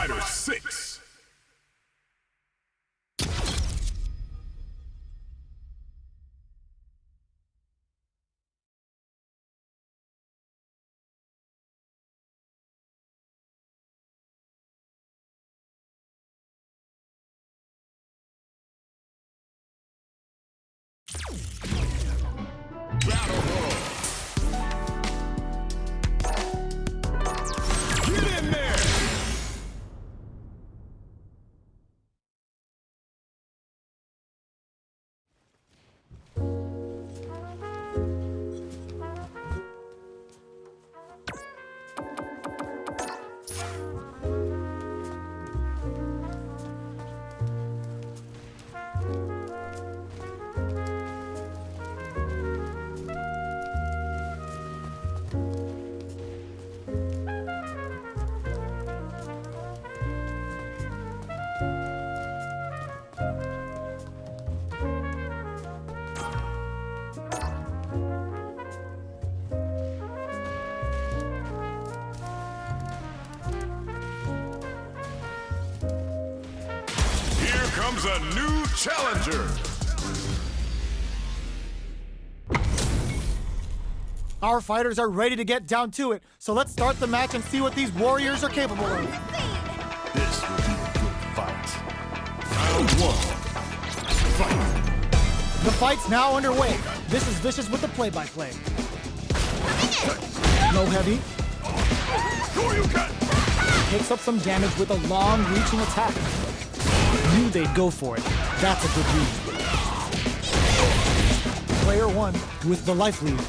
Fighter 6. Battle roll. Get in there. Comes a new challenger. Our fighters are ready to get down to it, so let's start the match and see what these warriors are capable of. This will be a good fight. Round 1. Fight. The fight's now underway. This is Vicious with the play-by-play. Low heavy. Sure you can. Takes up some damage with a long, reaching attack. Knew they'd go for it. That's a good read. Player 1 with the life lead.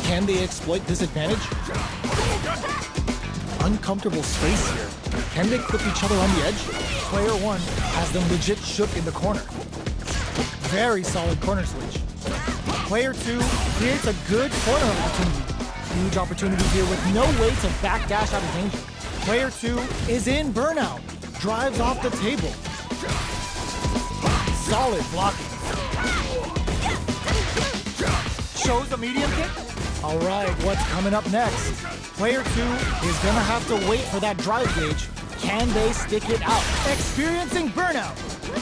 Can they exploit this advantage? Uncomfortable space here. Can they clip each other on the edge? Player 1 has them legit shook in the corner. Very solid corner switch. Player 2 creates a good corner opportunity. Huge opportunity here with no way to backdash out of danger. Player 2 is in burnout. Drives off the table. Solid blocking. Shows the medium kick. All right, what's coming up next? Player 2 is gonna have to wait for that drive gauge. Can they stick it out? Experiencing burnout.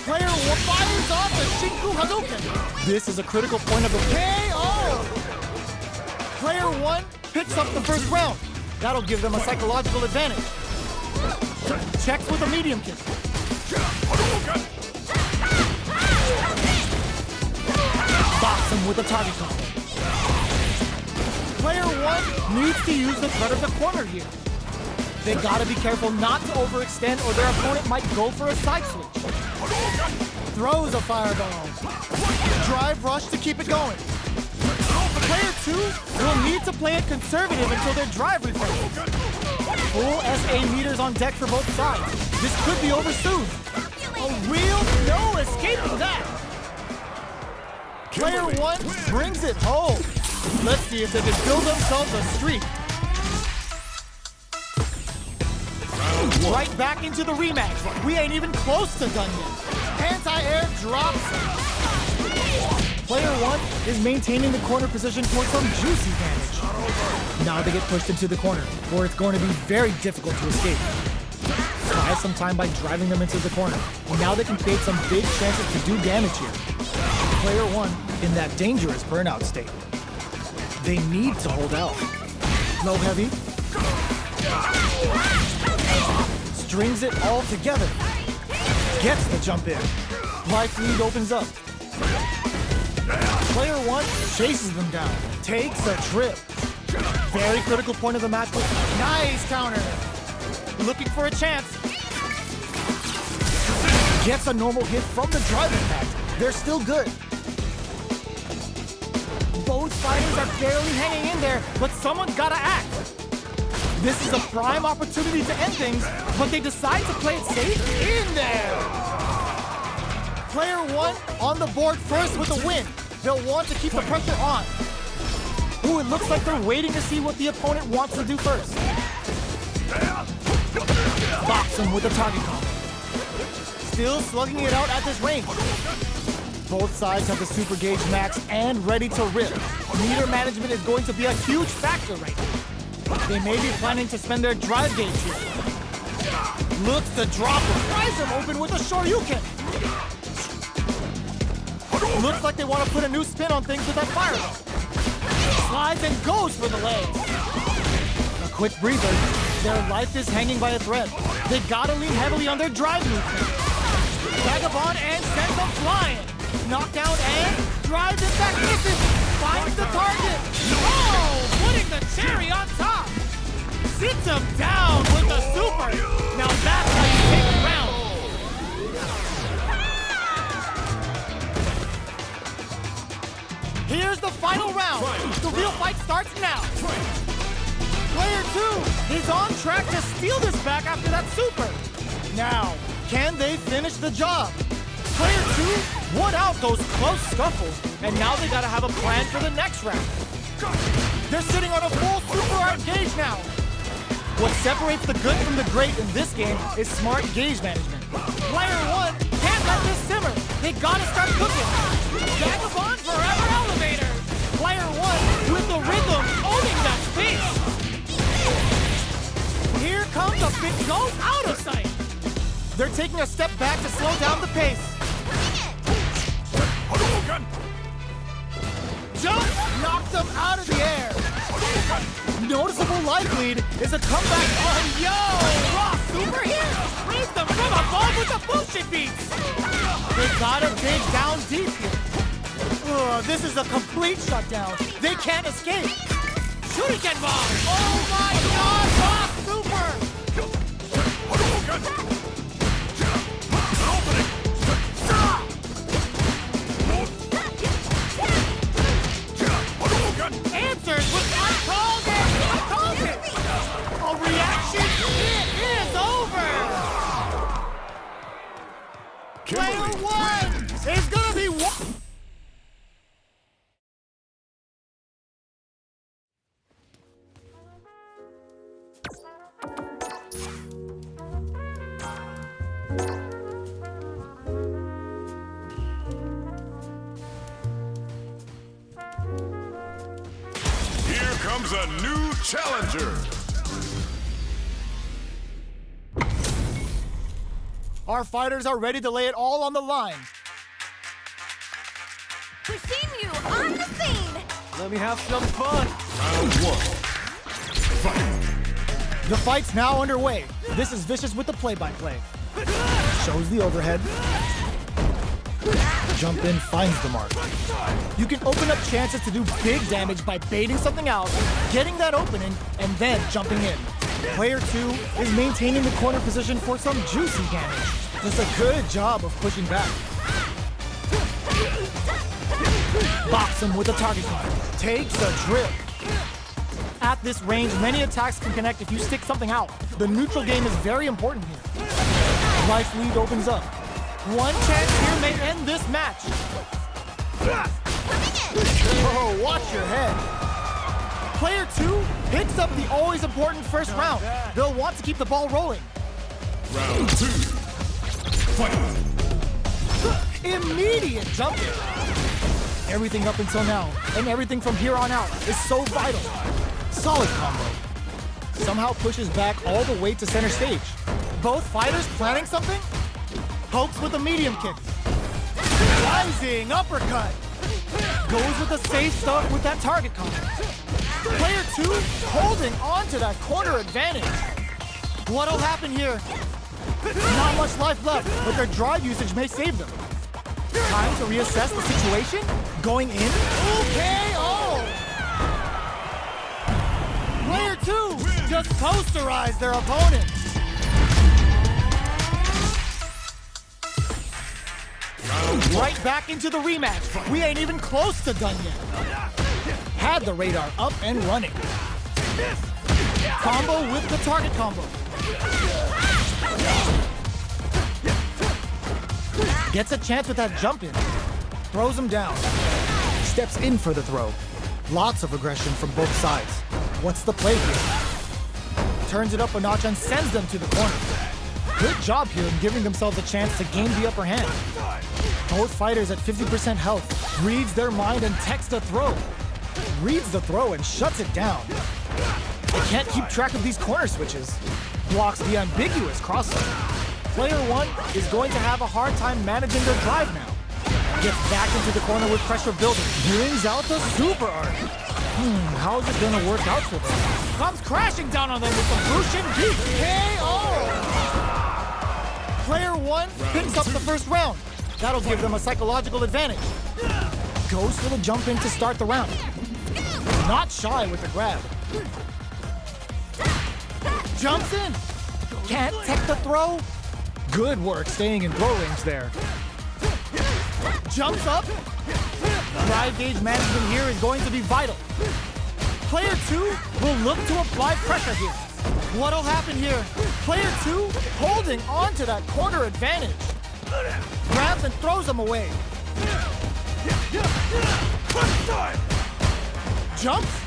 Player 1 fires off the Shinku Hadouken. This is a critical point of the KO. Player 1 picks up the first round. That'll give them a psychological advantage. Checks with a medium kick. Box him with a target combo. Player 1 needs to use the threat of the corner here. They gotta be careful not to overextend or their opponent might go for a side switch. Throws a fireball. Drive rush to keep it going. Player 2 will need to play it conservative until their drive refreshes. Full SA meters on deck for both sides. This could be over soon. A real no escaping that. Player 1 brings it home. Let's see if they can build themselves a streak. Right back into the rematch. We ain't even close to done yet. Anti-air drops. Player 1 is maintaining the corner position for some juicy damage. Now they get pushed into the corner, where it's going to be very difficult to escape. Buy some time by driving them into the corner. And now they can create some big chances to do damage here. Player 1 in that dangerous burnout state. They need to hold out. Low heavy. Strings it all together. Gets the jump in. Life lead opens up. Player 1 chases them down. Takes a trip. Very critical point of the match. Nice counter. Looking for a chance. Gets a normal hit from the drive impact. They're still good. Both fighters are barely hanging in there, but someone's gotta act. This is a prime opportunity to end things, but they decide to play it safe in there. Player 1 on the board first with a win. They'll want to keep the pressure on. Ooh, it looks like they're waiting to see what the opponent wants to do first. Box him with a target combo. Still slugging it out at this range. Both sides have the super gauge max and ready to rip. Meter management is going to be a huge factor right now. They may be planning to spend their drive gauge here. Looks to drop him. Tries him open with a Shoryuken. Looks like they want to put a new spin on things with that fireball. Slides and goes for the leg. A quick breather. Their life is hanging by a thread. They gotta lean heavily on their drive movement. Vagabond and sends them flying. Knockdown and drives it back. Misses. Finds the target. Oh, putting the cherry on top. Sits him down with the super. Now that's how you take the round. Here's the final round. The real fight starts now. Player 2 is on track to steal this back after that super. Now, can they finish the job? Player 2 won out those close scuffles, and now they gotta have a plan for the next round. They're sitting on a full super art gauge now. What separates the good from the great in this game is smart gauge management. Player 1 can't let this simmer. They gotta start cooking. Vagabond forever elevator. Player 1 with the rhythm owning that space. Here comes a big goes out of sight. They're taking a step back to slow down the pace. Jump knocks them out of the air. Noticeable life lead is a comeback on Yo! Raw super here! Raise them from above with the bullshit beats! They gotta dig down deep here. This is a complete shutdown. They can't escape. Shuriken bomb! Oh my god! Raw super! Answers with I called it! I called it! A reaction? It is over! Kimberly Player 1 is gonna be one. Here comes a new challenger. Our fighters are ready to lay it all on the line. We've seen you on the scene! Let me have some fun. Round 1. Fight. The fight's now underway. This is Vicious with the play-by-play. Shows the overhead. Jump in, finds the mark. You can open up chances to do big damage by baiting something out, getting that opening, and then jumping in. Player 2 is maintaining the corner position for some juicy damage. Does a good job of pushing back. Box him with a target card. Takes a drip. At this range, many attacks can connect if you stick something out. The neutral game is very important here. Life lead opens up. One chance here may end this match. Oh, watch your head. Player 2 picks up the always important first round. They'll want to keep the ball rolling. Round 2. Fight. Immediate jump in. Everything up until now, and everything from here on out, is so vital. Solid combo. Somehow pushes back all the way to center stage. Both fighters planning something? Pokes with a medium kick. Rising uppercut. Goes with the safe stuff with that target combo. Player 2 holding on to that corner advantage. What'll happen here? Not much life left, but their drive usage may save them. Time to reassess the situation? Going in? KO! Player 2 just posterized their opponent. Right back into the rematch. We ain't even close to done yet. Had the radar up and running. Combo with the target combo. Gets a chance with that jump in. Throws him down. Steps in for the throw. Lots of aggression from both sides. What's the play here? Turns it up a notch and sends them to the corner. Good job here in giving themselves a chance to gain the upper hand. Both fighters at 50% health. Reads their mind and techs the throw. Reads the throw and shuts it down. They can't keep track of these corner switches. blocks the ambiguous crossover. Player 1 is going to have a hard time managing their drive now. Gets back into the corner with pressure building. Brings out the super art. How is it gonna work out for them? Comes crashing down on them with some Bushin beat. KO! Player 1 picks up the first round. That'll give them a psychological advantage. Goes for the jump in to start the round. Not shy with the grab. Jumps in. Can't tech the throw. Good work staying in throw range there. Jumps up. Drive gauge management here is going to be vital. Player 2 will look to apply pressure here. What'll happen here? Player 2 holding on to that corner advantage. Grabs and throws them away. Jumps.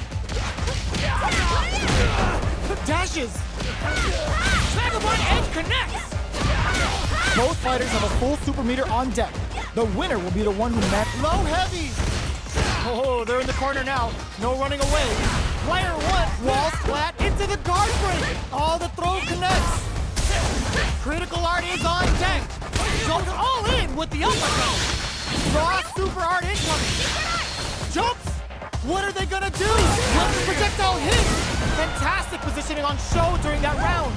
Dashes. Vagabond edge connects. Both fighters have a full super meter on deck. The winner will be the one who met low heavies. Oh, they're in the corner now. No running away. Player 1 walls flat into the guard break. All the throw connects. Critical art is on deck. Goes all in with the uppercut. Raw super art incoming. Jumps. What are they gonna do? Will the projectile hit? Fantastic positioning on show during that round.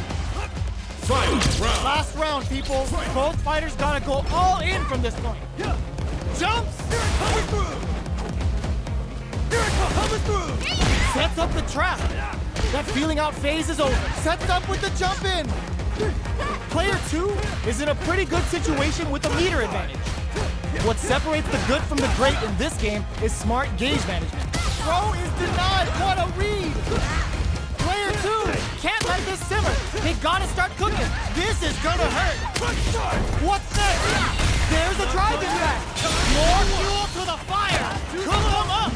Last round, people. Both fighters gotta go all in from this point. Jumps! Sets up the trap. That feeling out phase is over. Sets up with the jump in. Player 2 is in a pretty good situation with the meter advantage. What separates the good from the great in this game is smart gauge management. Throw is denied. What a read! Player 2 can't let this simmer. They gotta start cooking. This is gonna hurt. What's next? There's a drive impact. More fuel to the fire. Cook them up.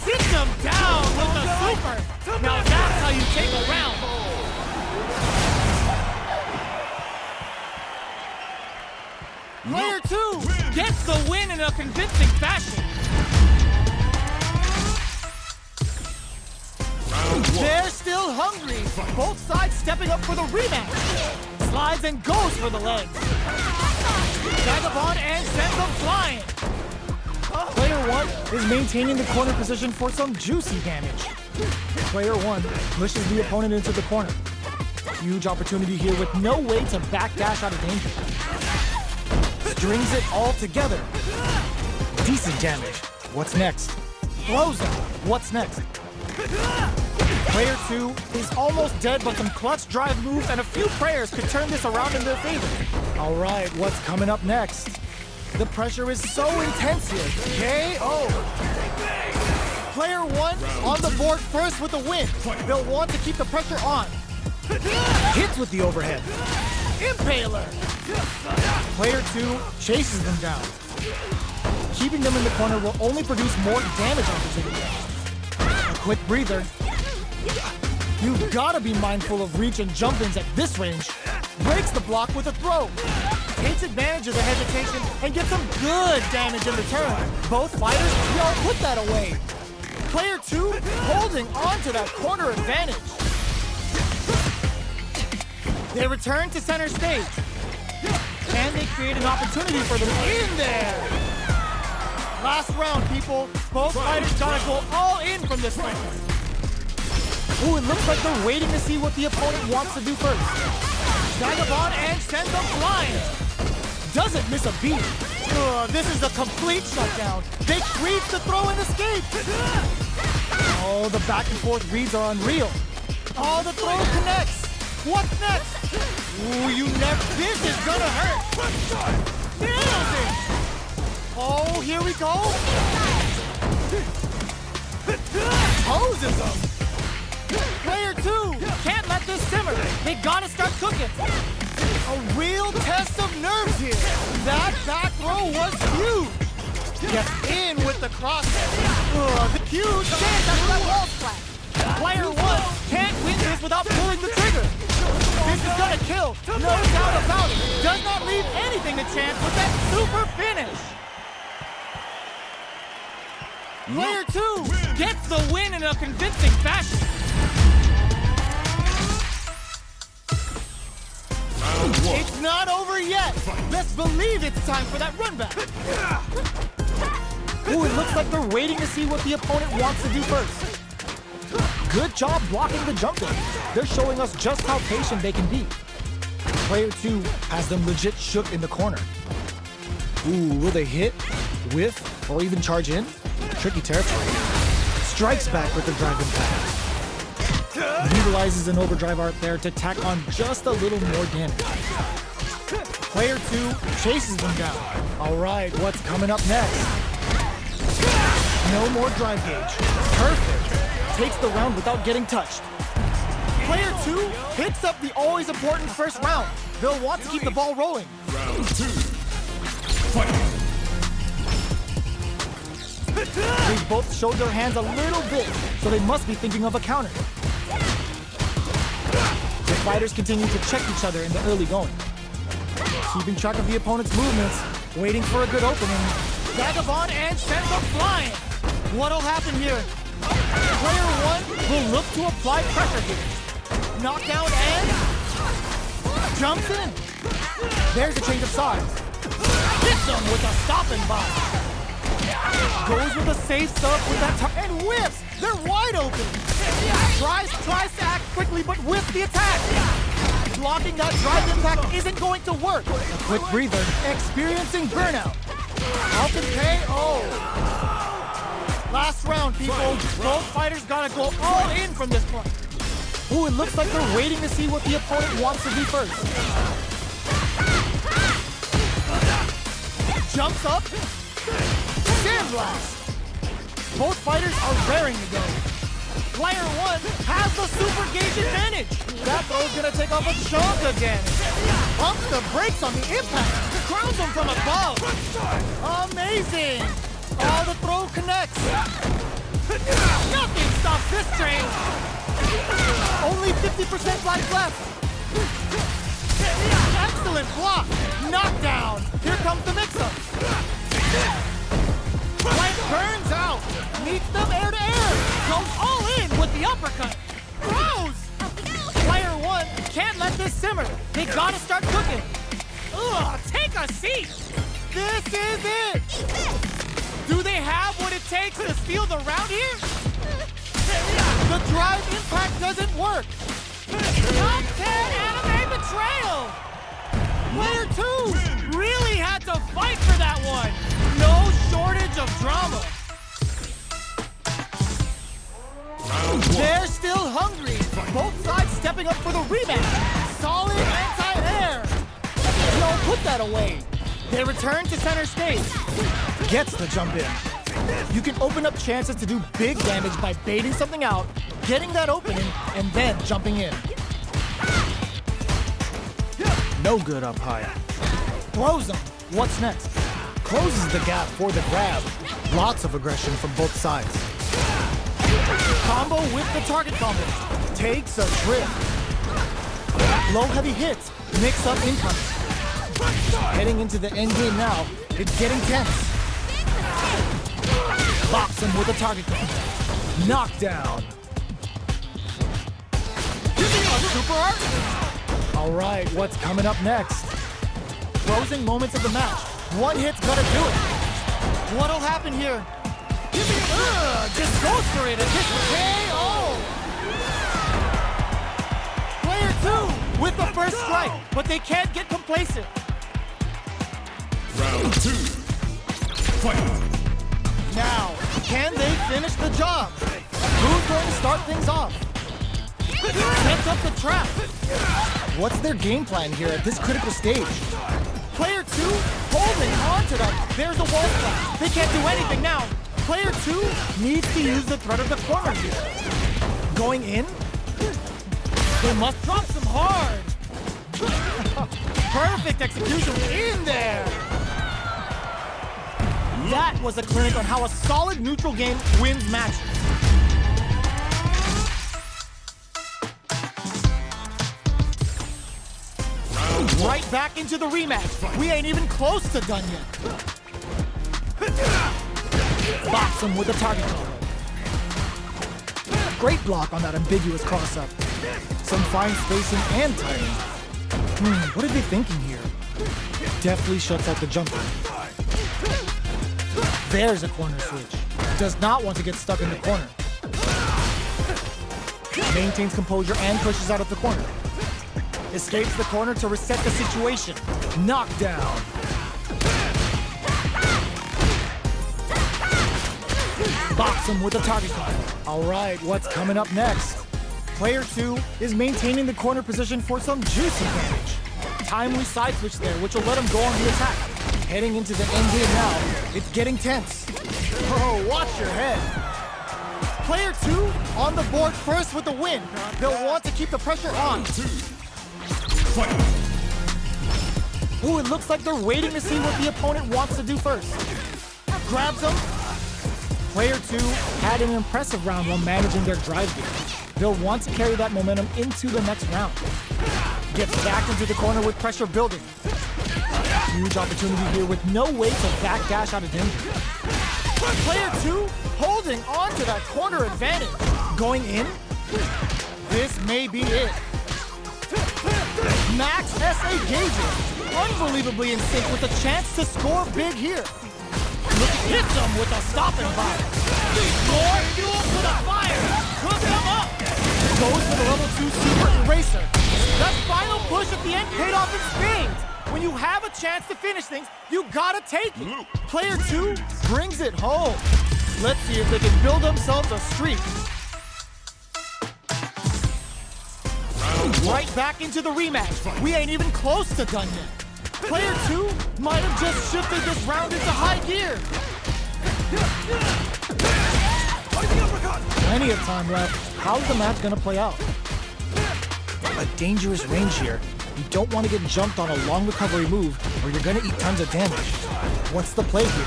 Sit them down with the super. Now that's how you take a round. Player 2 gets the win in a convincing fashion. They're still hungry. Both sides stepping up for the rematch. Slides and goes for the legs. Vagabond and sends them flying. Player 1 is maintaining the corner position for some juicy damage. Player 1 pushes the opponent into the corner. Huge opportunity here with no way to backdash out of danger. Strings it all together. Decent damage. What's next? Throws him. What's next? Player 2 is almost dead, but some clutch drive moves and a few prayers could turn this around in their favor. All right, what's coming up next? The pressure is so intense here. KO. Player 1 on the board first with the win. They'll want to keep the pressure on. Hits with the overhead. Impaler. Player 2 chases them down. Keeping them in the corner will only produce more damage opportunity. A quick breather. You've gotta be mindful of reach and jump-ins at this range. Breaks the block with a throw. Takes advantage of the hesitation and gets some good damage in return. Both fighters don't put that away. Player 2 holding on to that corner advantage. They return to center stage. And they create an opportunity for them in there. Last round, people. Both fighters gotta go all in from this round. Ooh, it looks like they're waiting to see what the opponent wants to do first. Vagabond and sends them flying. Doesn't miss a beat. This is a complete shutdown. They creep the throw and escape. Oh, the back and forth reads are unreal. Oh, the throw connects. What's next? Ooh, you never. This is gonna hurt. Nails it. Oh, here we go. Poses them. Player 2 can't let this simmer. They gotta start cooking. A real test of nerves here. That back throw was huge. Gets in with the cross. The huge chance after that wall splash. Player 1 can't win this without pulling the trigger. This is gonna kill. No doubt about it. Does not leave anything to chance with that super finish. Player 2 gets the win in a convincing fashion. Round one. It's not over yet. Best believe it's time for that run back. Ooh, it looks like they're waiting to see what the opponent wants to do first. Good job blocking the jump in. They're showing us just how patient they can be. Player 2 has them legit shook in the corner. Ooh, will they hit, whiff, or even charge in? Tricky territory. Strikes back with the drive impact. Utilizes an overdrive art there to tack on just a little more damage. Player 2 chases them down. All right, what's coming up next? No more drive gauge. Perfect. Takes the round without getting touched. Player 2 picks up the always important first round. They'll want to keep the ball rolling. Round 2. Fight. They've both showed their hands a little bit, so they must be thinking of a counter. The fighters continue to check each other in the early going. Keeping track of the opponent's movements, waiting for a good opening. Vagabond and sends them flying. What'll happen here? Player 1 will look to apply pressure here. Knockdown and jumps in. There's a change of sides. Hits them with a stopping bomb. Goes with a safe stuff with that and whiffs. They're wide open. Tries to act quickly, but whiffs the attack. Blocking that drive impact isn't going to work. A quick breather, experiencing burnout. How can KO? Last round, people. Both fighters gotta go all in from this point. Ooh, it looks like they're waiting to see what the opponent wants to do first. Jumps up. Sandblast. Both fighters are raring to go. Player 1 has the super gauge advantage. That throw's gonna take off a chunk of damage. Pumps the brakes on the impact. Crowns him from above. Amazing. Oh, the throw connects. Nothing stops this train. Only 50% life left. Excellent block. Knockdown. Here comes the mix-up. Light burns out. Meets them air to air. Goes all in with the uppercut. Throws. Player 1 can't let this simmer. They gotta start cooking. Ugh, take a seat. This is it. Do they have what it takes to steal the round here? The drive impact doesn't work. Top 10 anime betrayal. Player 2 really had to fight for that one. No shortage of drama. They're still hungry. Both sides stepping up for the rematch. Solid anti-air. No, put that away. They return to center stage. Gets the jump in. You can open up chances to do big damage by baiting something out, getting that opening, and then jumping in. No good up high. Throws them. What's next? Closes the gap for the grab. Lots of aggression from both sides. Combo with the target combo. Takes a trip. Low heavy hits. Mix up incoming. Heading into the end game now. It's getting tense. Box him with a target combo. Knockdown. Giving a super art. All right, what's coming up next? Closing moments of the match. One hit's gonna do it. What'll happen here? Just goes for it and hits KO. Player 2 with the first strike, but they can't get complacent. Round 2. Fight. Now, can they finish the job? Who's going to start things off? Sets up the trap. What's their game plan here at this critical stage? Player 2 holding onto them. There's a wall splat. They can't do anything now. Player 2 needs to use the threat of the corner here. Going in? They must drop some hard. Perfect execution in there. That was a clinic on how a solid neutral game wins matches. Right back into the rematch. We ain't even close to done yet. Box him with a target combo. Great block on that ambiguous cross-up. Some fine spacing and timing. What are they thinking here? Definitely shuts out the jumper. There's a corner switch. Does not want to get stuck in the corner. Maintains composure and pushes out of the corner. Escapes the corner to reset the situation. Knockdown. Box him with a target combo. All right, what's coming up next? Player 2 is maintaining the corner position for some juicy damage. Timely side switch there, which will let him go on the attack. Heading into the end game now. It's getting tense. Oh, watch your head. Player 2 on the board first with the win. They'll want to keep the pressure on. Ooh, it looks like they're waiting to see what the opponent wants to do first. Grabs him. Player 2 had an impressive round while managing their drive gauge. They'll want to carry that momentum into the next round. Gets back into the corner with pressure building. Huge opportunity here with no way to backdash out of danger. Player 2 holding on to that corner advantage. Going in? This may be it. Max SA gauges. Unbelievably in sync with a chance to score big here. Hits him with a stopping fire. More fuel to the fire. Cook him up. Goes for the level 2 super eraser. That final push at the end paid off in spades. When you have a chance to finish things, you gotta take it. Player 2 brings it home. Let's see if they can build themselves a streak. Right back into the rematch. We ain't even close to done yet. Player 2 might have just shifted this round into high gear. Plenty of time left. How's the match gonna play out? A dangerous range here. You don't want to get jumped on a long recovery move or you're gonna eat tons of damage. What's the play here?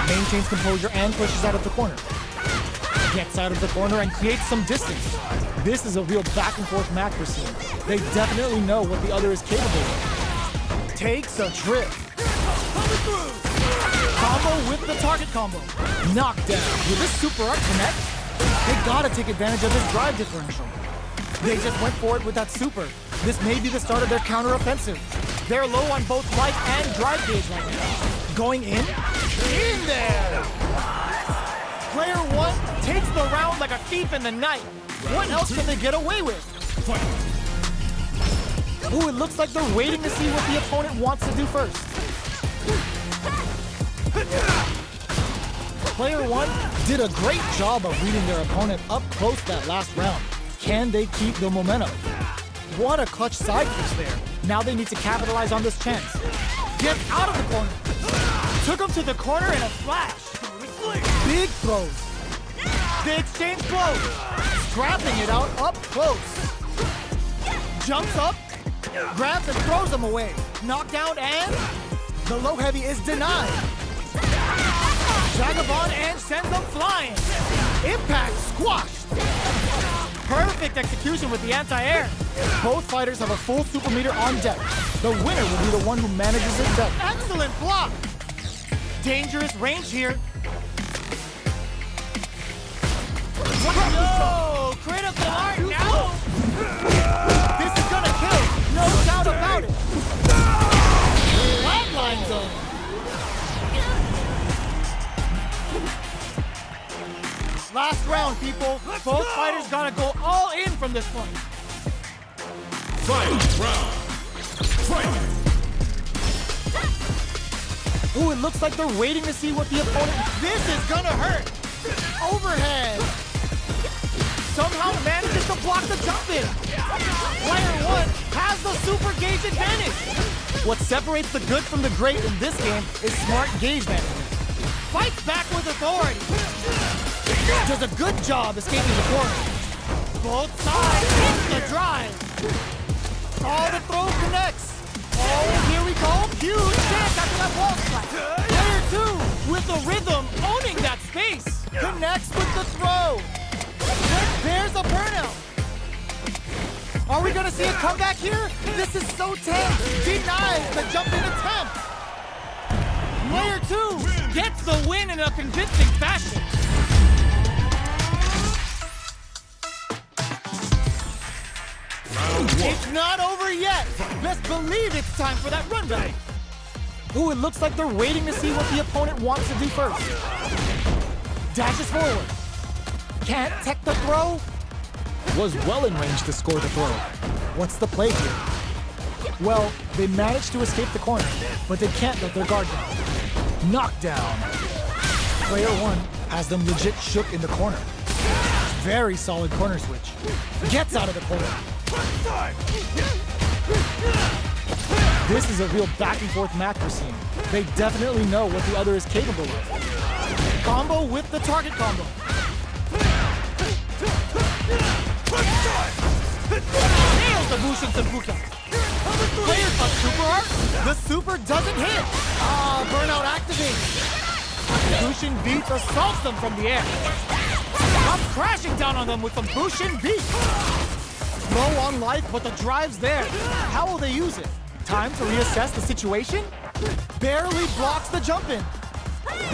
Maintains composure and pushes out of the corner. Gets out of the corner and creates some distance. This is a real back and forth match we're seeing. They definitely know what the other is capable of. Takes a trip. Combo with the target combo. Knockdown. Will this super art connect? They gotta take advantage of this drive differential. They just went for it with that super. This may be the start of their counter-offensive. They're low on both life and drive gauge right now. Going in? In there! Player 1 takes the round like a thief in the night. What else can they get away with? Ooh, it looks like they're waiting to see what the opponent wants to do first. Player 1 did a great job of reading their opponent up close that last round. Can they keep the momentum? What a clutch side switch there. Now they need to capitalize on this chance. Get out of the corner. Took him to the corner in a flash. Big throws. They exchange blows. Scrapping it out up close. Jumps up, grabs and throws him away. Knockdown and the low heavy is denied. Vagabond and sends them flying. Impact squashed. Perfect execution with the anti-air. Both fighters have a full super meter on deck. The winner will be the one who manages it best. Excellent block. Dangerous range here. No! Critical art now! This is gonna kill! No doubt about it! Flatline zone! Last round, people. Both fighters gotta go all in from this point. Fight round. Fight. Ooh, it looks like they're waiting to see what the opponent... This is gonna hurt! Overhead! Somehow manages to block the jump in! Player 1 has the super gauge advantage! What separates the good from the great in this game is smart gauge management. Fights back with authority! Does a good job escaping the corner. Both sides hit the drive! Oh, the throw connects! Oh, here we go! Huge chance after that wall slap! Player 2 with the rhythm, owning that space! Connects with the throw! There's a burnout! Are we gonna see a comeback here? This is so tense! Denies the jumping attempt! Player 2 gets the win in a convincing fashion! It's not over yet! yet! Best believe it's time for that run back! Ooh, it looks like they're waiting to see what the opponent wants to do first. Dashes forward. Can't tech the throw. Was well in range to score the throw. What's the play here? Well, they managed to escape the corner, but they can't let their guard down. Knockdown. Player one has them legit shook in the corner. Very solid corner switch. Gets out of the corner. This is a real back and forth match we're seeing. They definitely know what the other is capable of. Combo with the target combo. Nails the Bushin Senpuka. Player touch super art. The super doesn't hit. Burnout activates. Bushin Beats assaults them from the air. I'm crashing down on them with some Bushin Beats. Low on life, but the drive's there. How will they use it? Time to reassess the situation? Barely blocks the jump in.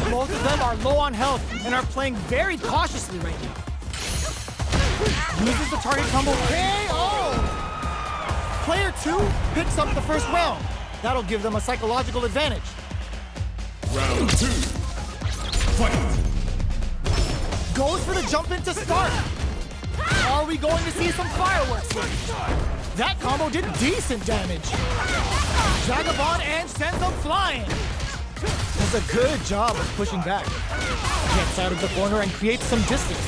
Both of them are low on health and are playing very cautiously right now. Uses the target combo. KO! Player two picks up the first round. That'll give them a psychological advantage. Round two. Fight! Goes for the jump in to start. Are we going to see some fireworks here? That combo did decent damage. Vagabond and sends them flying. Does a good job of pushing back. Gets out of the corner and creates some distance.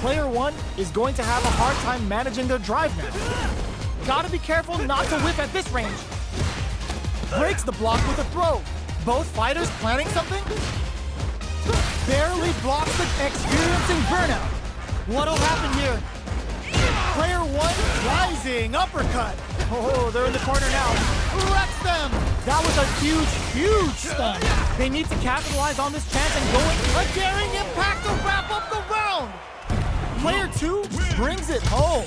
Player one is going to have a hard time managing their drive now. Gotta be careful not to whip at this range. Breaks the block with a throw. Both fighters planning something? Barely blocks the experiencing burnout. What'll happen here? Player one rising uppercut. Oh, they're in the corner now. Wrecks them. That was a huge, huge stun. They need to capitalize on this chance and go in a daring impact to wrap up the round. Player two brings it home.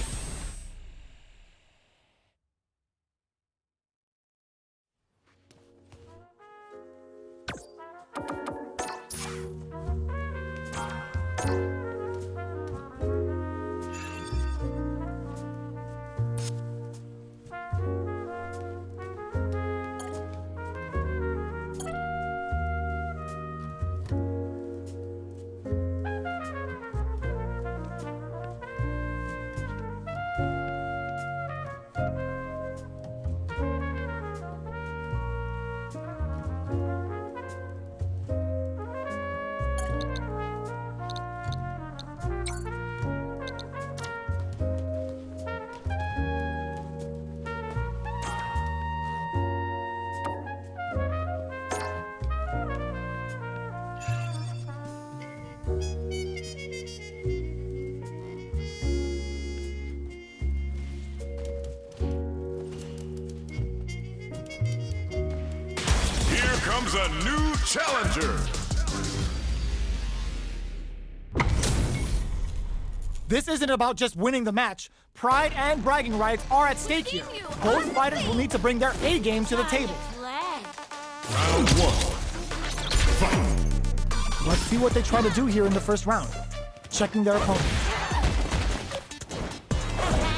Comes a new challenger. This isn't about just winning the match. Pride and bragging rights are at stake here. Both fighters will need to bring their A game to the table. Round one. Fight. Let's see what they try to do here in the first round. Checking their opponent.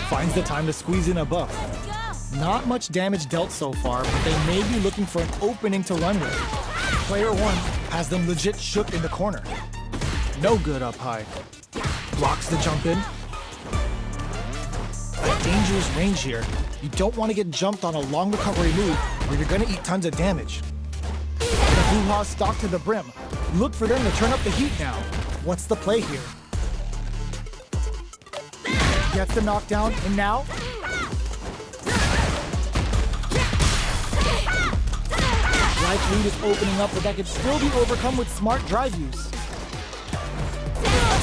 Finds the time to squeeze in a buff. Not much damage dealt so far, but they may be looking for an opening to run with. Player one has them legit shook in the corner. No good up high. Blocks the jump in. At dangerous range here, you don't want to get jumped on a long recovery move or you're going to eat tons of damage. The hoo-ha stock to the brim. Look for them to turn up the heat now. What's the play here? Gets the knockdown, and now life lead is opening up, but that could still be overcome with smart drive use.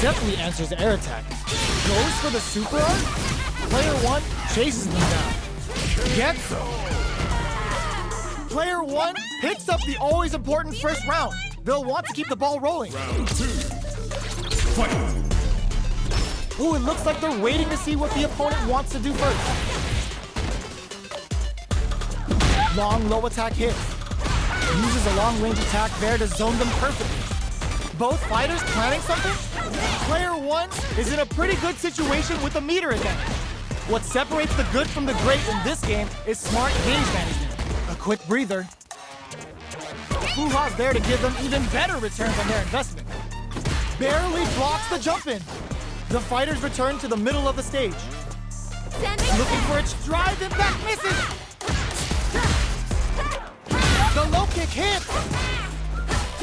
Definitely answers the air attack. Goes for the super art. Player one chases them down. Gets them. Player one picks up the always important first round. They'll want to keep the ball rolling. Round two. Fight. Ooh, it looks like they're waiting to see what the opponent wants to do first. Long low attack hit. Uses a long-range attack there to zone them perfectly. Both fighters planning something? Player one is in a pretty good situation with the meter advantage. What separates the good from the great in this game is smart gauge management. A quick breather. Fuha's there to give them even better returns on their investment. Barely blocks the jump in. The fighters return to the middle of the stage. Looking for its drive impact, misses. The low kick hits.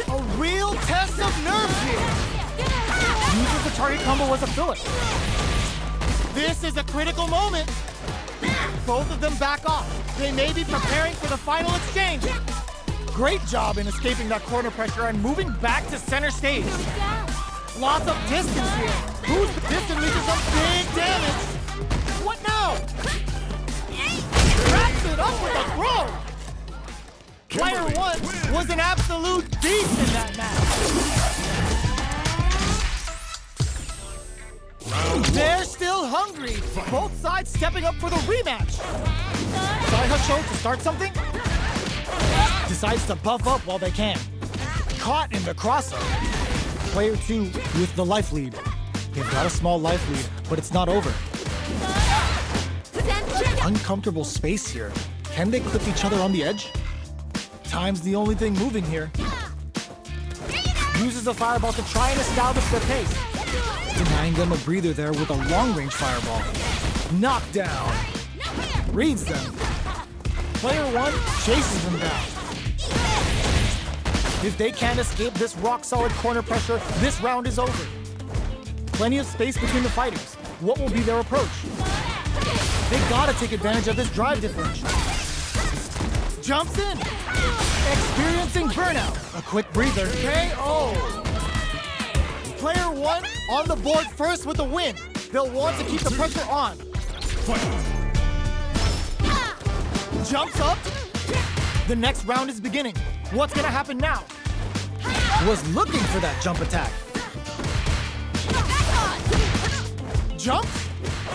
A real test of nerves here. Uses the target combo as a filler. This is a critical moment. Both of them back off. They may be preparing for the final exchange. Great job in escaping that corner pressure and moving back to center stage. Lots of distance here. Who's the distance leads to some big damage? What now? Wraps it up with a throw. Player one was an absolute beast in that match. They're still hungry. Both sides stepping up for the rematch. Saihacho to start something? Decides to buff up while they can. Caught in the crosser. Player two with the life lead. They've got a small life lead, but it's not over. Uncomfortable space here. Can they clip each other on the edge? Time's the only thing moving here. Uses a fireball to try and establish their pace. Denying them a breather there with a long-range fireball. Knockdown. Reads them. Player one chases them down. If they can't escape this rock-solid corner pressure, this round is over. Plenty of space between the fighters. What will be their approach? They gotta take advantage of this drive differential. Jumps in. Experiencing burnout. A quick breather. KO. Player one on the board first with a win. They'll want to keep the pressure on. Jumps up. The next round is beginning. What's gonna happen now? Was looking for that jump attack. Jump?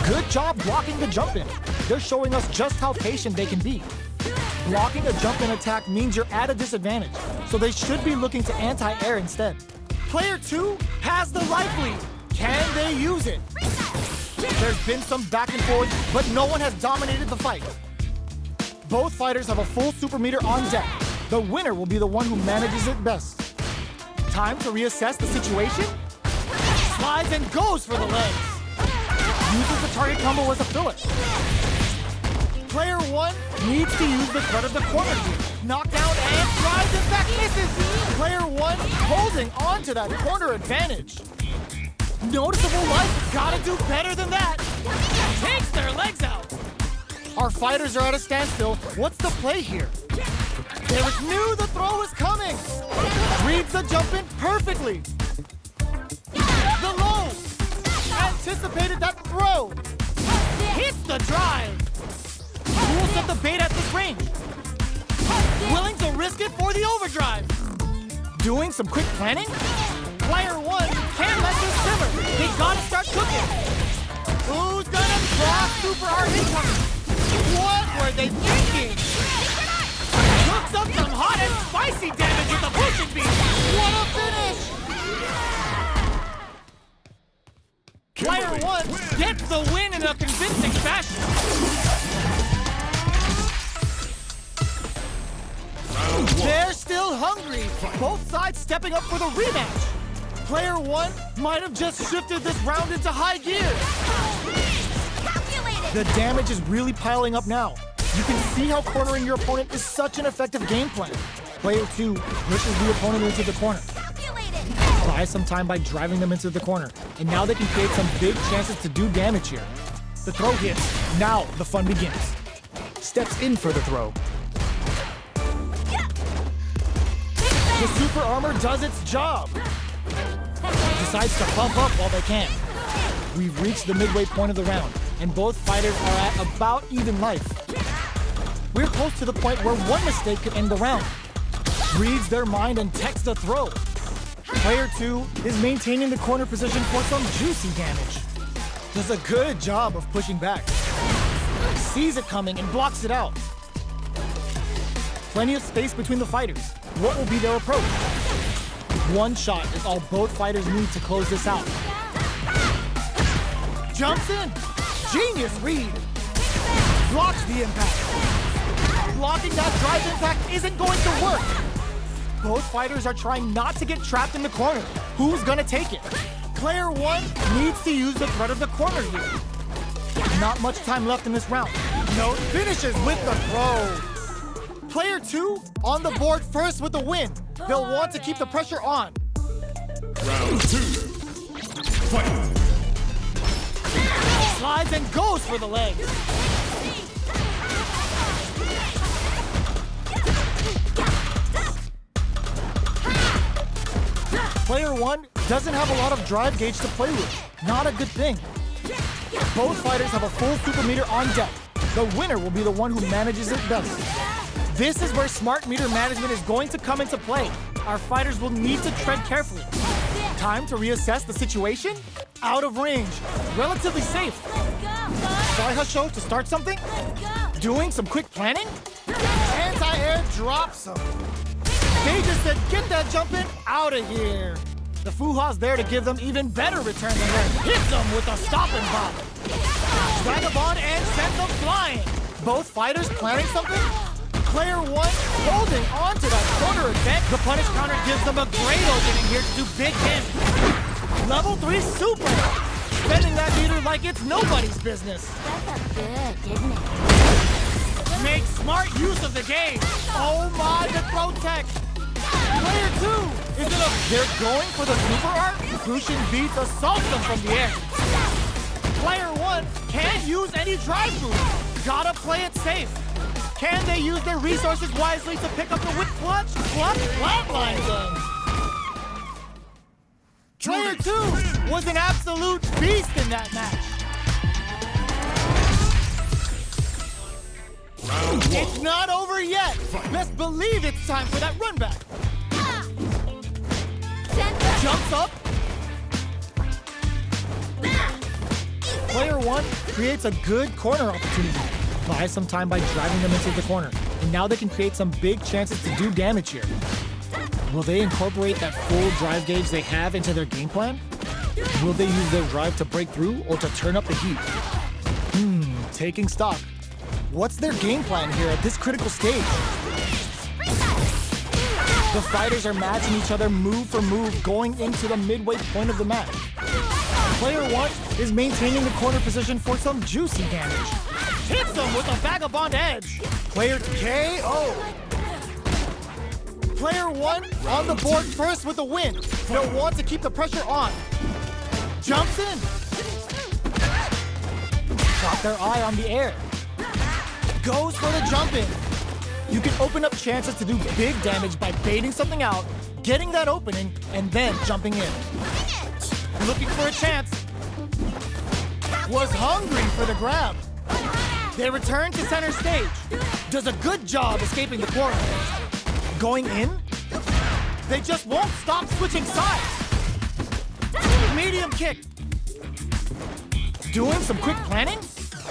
Good job blocking the jump in. They're showing us just how patient they can be. Blocking a jump in attack means you're at a disadvantage, so they should be looking to anti-air instead. Player two has the life lead. Can they use it? There's been some back and forth, but no one has dominated the fight. Both fighters have a full super meter on deck. The winner will be the one who manages it best. Time to reassess the situation. Slides and goes for the legs. Uses the target combo as a filler. Player one needs to use the threat of the corner here. Knockdown and drives it back, misses. Player one holding on to that corner advantage. Noticeable life, gotta do better than that. Takes their legs out. Our fighters are at a standstill. What's the play here? They knew the throw was coming. Reads the jump in perfectly. The low. Anticipated that throw. Hits the drive. Who will set the bait at this range? Willing to risk it for the overdrive. Doing some quick planning? Player one can't let this simmer. They gotta start cooking. Who's gonna cross super hard incoming? What were they thinking? Cooks up some hot and spicy damage with the pushing beat. What a finish! Player one gets the win in a convincing fashion. They're still hungry. Both sides stepping up for the rematch. Player one might have just shifted this round into high gear. The damage is really piling up now. You can see how cornering your opponent is such an effective game plan. Player two pushes the opponent into the corner. Buys some time by driving them into the corner. And now they can create some big chances to do damage here. The throw hits. Now the fun begins. Steps in for the throw. The super armor does its job. Decides to bump up while they can. We've reached the midway point of the round, and both fighters are at about even life. We're close to the point where one mistake could end the round. Reads their mind and techs the throw. Player two is maintaining the corner position for some juicy damage. Does a good job of pushing back. Sees it coming and blocks it out. Plenty of space between the fighters. What will be their approach? One shot is all both fighters need to close this out. Jumps in. Genius read. Blocks the impact. Blocking that drive impact isn't going to work. Both fighters are trying not to get trapped in the corner. Who's gonna take it? Player 1 needs to use the threat of the corner here. Not much time left in this round. Note finishes with the throw. Player 2 on the board first with the win. They'll want to keep the pressure on. Round 2. Fight. Slides and goes for the legs. Player 1 doesn't have a lot of drive gauge to play with. Not a good thing. Both fighters have a full super meter on deck. The winner will be the one who manages it best. This is where smart meter management is going to come into play. Our fighters will need to tread carefully. Time to reassess the situation? Out of range. Relatively safe. Daiha to start something? Doing some quick planning? Anti-air drops him. They just said, get that jump in out of here. The Fuha's there to give them even better return than that. Hits them with a stop and pop. Vagabond and sends them flying. Both fighters planning something? Player 1 holding on to that corner event. The punish counter gives them a great opening here to do big damage. Level 3 super. Spending that meter like it's nobody's business. That felt good, didn't it? Make smart use of the game. Oh my, the throw tech. Player 2 is in a... They're going for the super art. Crucian beats assaults them from the air. Player 1 can't use any drive move. Gotta play it safe. Can they use their resources wisely to pick up the whip clutch? Clutch flatlines them. Player 2 was an absolute beast in that match. Round 1. It's not over yet. Best believe it's time for that run back. Jumps up. Player 1 creates a good corner opportunity. Buys some time by driving them into the corner. And now they can create some big chances to do damage here. Will they incorporate that full drive gauge they have into their game plan? Will they use their drive to break through or to turn up the heat? Taking stock. What's their game plan here at this critical stage? The fighters are matching each other move for move going into the midway point of the match. Player 1 is maintaining the corner position for some juicy damage. Hits them with a vagabond edge. Player KO. Player 1 on the board first with the win. They'll want to keep the pressure on. Jumps in. Got their eye on the air. Goes for the jump in. You can open up chances to do big damage by baiting something out, getting that opening, and then jumping in. Looking for a chance. Was hungry for the grab. They return to center stage. Does a good job escaping the corner. Going in. They just won't stop switching sides. Medium kick. Doing some quick planning.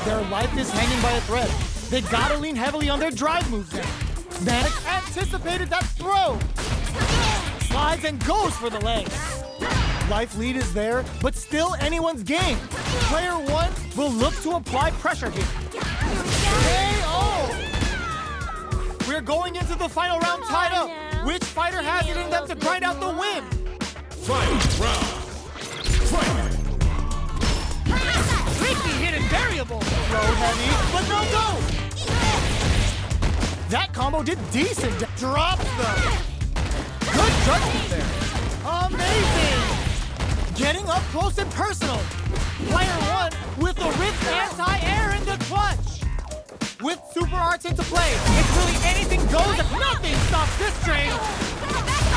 Their life is hanging by a thread. They gotta lean heavily on their drive moves now. Mannix anticipated that throw. Slides and goes for the legs. Life lead is there, but still anyone's game. Player 1 will look to apply pressure here. KO! We're going into the final round tied up. Which fighter has it in them to grind out the win? Final round. Fight. Tricky hidden variable. Throw heavy, but no go. That combo did decent. Drops them. Good judgment there. Amazing. Getting up close and personal. Player 1 with the Rift anti-air in the clutch. With super arts into play, it's really anything goes if nothing stops this train.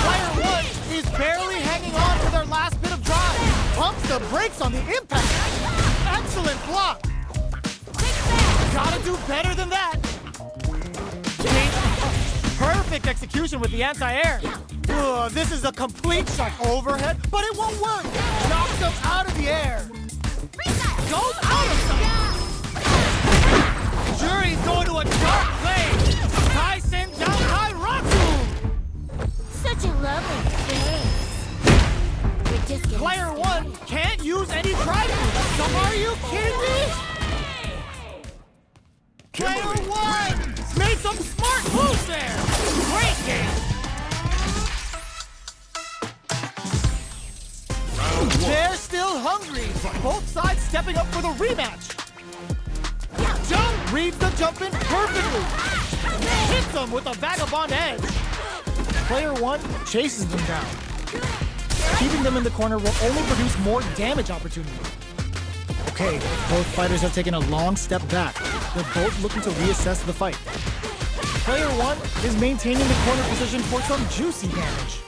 Player 1 is barely hanging on to their last bit of drive. Pumps the brakes on the impact. Excellent block. Gotta do better than that. Perfect execution with the anti-air. This is a complete shot overhead, but it won't work. Knocks them out of the air. Goes out of sight. Juri's going to a dark place. Tyson down Kairaku. Such a lovely face. We're just getting Player 1 can't use any drive moves. So are you kidding me? hungry. Both sides stepping up for the rematch. Jump reads the jump in perfectly. Hits them with a vagabond edge. Player 1 chases them down. Keeping them in the corner will only produce more damage opportunities. Okay, both fighters have taken a long step back. They're both looking to reassess the fight. Player 1 is maintaining the corner position for some juicy damage.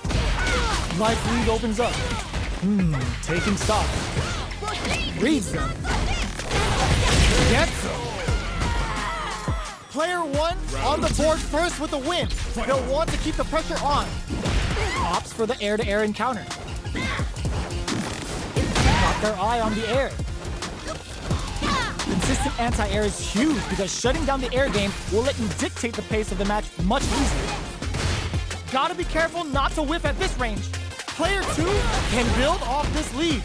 Life lead opens up. Taking stock. Reads them. Gets them. Player 1 on the board first with the win. They'll want to keep the pressure on. Opts for the air-to-air encounter. Got their eye on the air. Consistent anti-air is huge because shutting down the air game will let you dictate the pace of the match much easier. Gotta be careful not to whiff at this range. Player 2 can build off this lead.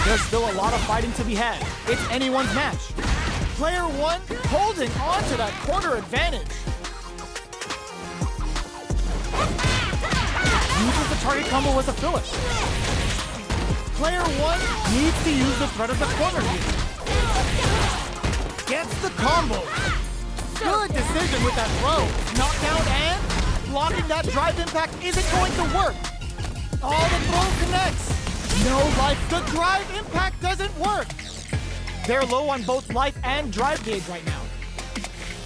There's still a lot of fighting to be had. It's anyone's match. Player 1 holding on to that corner advantage. Uses the target combo as a filler. Player 1 needs to use the threat of the corner here. Gets the combo. Good decision with that throw. Knockdown and blocking that drive impact isn't going to work. Oh, the throw connects. No life. The drive impact doesn't work. They're low on both life and drive gauge right now.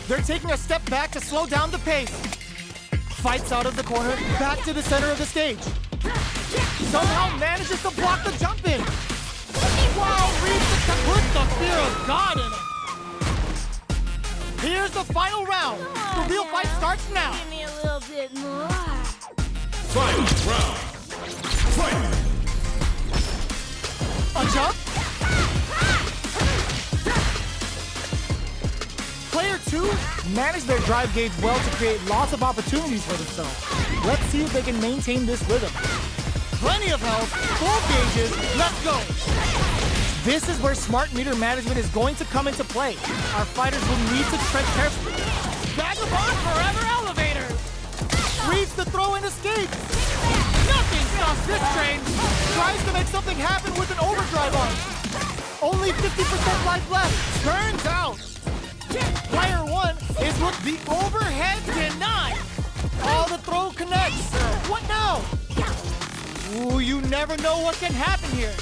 They're taking a step back to slow down the pace. Fights out of the corner, back to the center of the stage. Somehow manages to block the jump in. Wow, reads put the fear of God in him. Here's the final round. The real fight starts now. Give me a little bit more. Final round. Fight! A jump. Player 2 managed their drive gauge well to create lots of opportunities for themselves. Let's see if they can maintain this rhythm. Plenty of health, full gauges, let's go! This is where smart meter management is going to come into play. Our fighters will need to tread carefully. Vagabond forever elevator! Reads the throw and escapes! Nothing stops this train! Tries to make something happen with an overdrive on. Only 50% life left. Turns out, Player 1 is with the overhead denied. Oh, the throw connects. What now? Ooh, you never know what can happen here.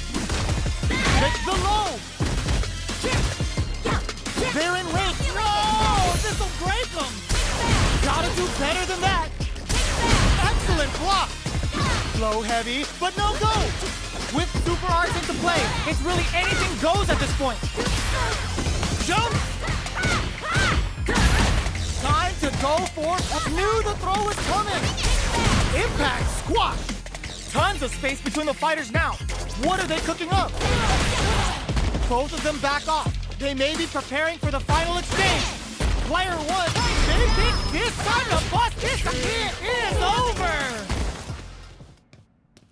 It's the low. They're in range. No, this'll break them. Gotta do better than that. Excellent block. Low heavy, but no go. With super arts into play, it's really anything goes at this point. Jump. Time to go for it. Knew the throw was coming. Impact squash. Tons of space between the fighters now. What are they cooking up? Both of them back off. They may be preparing for the final exchange. Player 1, they think this time to bust this. It is over.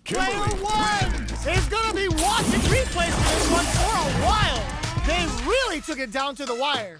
Kimberly. Player 1 is gonna be watching replays of this one for a while. They really took it down to the wire.